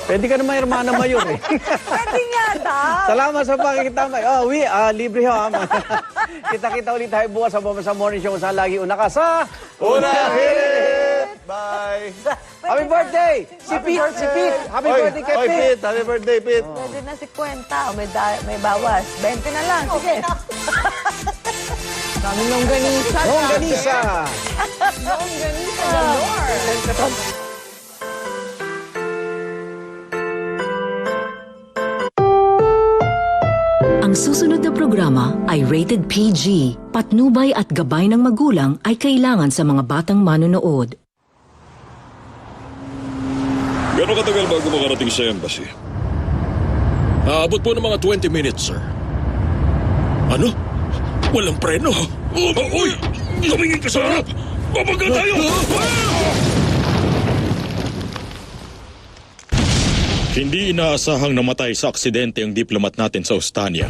Pwede ka naman hermana mayor eh. Pwede nga daw. Salamat sa pakikitambay. Libre ho. Kita-kita ulit tayo bukas sa morning show kung saan lagi una ka sa... Una hit! Bye! Happy birthday! Si Pete! Happy birthday kay Oy, Pete! Pete! Happy birthday, Pete! Pwede na si Kwenta. May bawas. 20 na lang. Sige. Daming longganisa. Longganisa! Longganisa galore. Ang susunod na programa ay rated PG. Patnubay at gabay ng magulang ay kailangan sa mga batang manonood. Gano'ng katagal bago makarating sa embassy? Aabot po ng mga 20 minutes, sir. Ano? Walang preno? Uy! Tumingin ka sa harap! Babangga tayo! Hindi inaasahang namatay sa aksidente ang diplomat natin sa Ostania.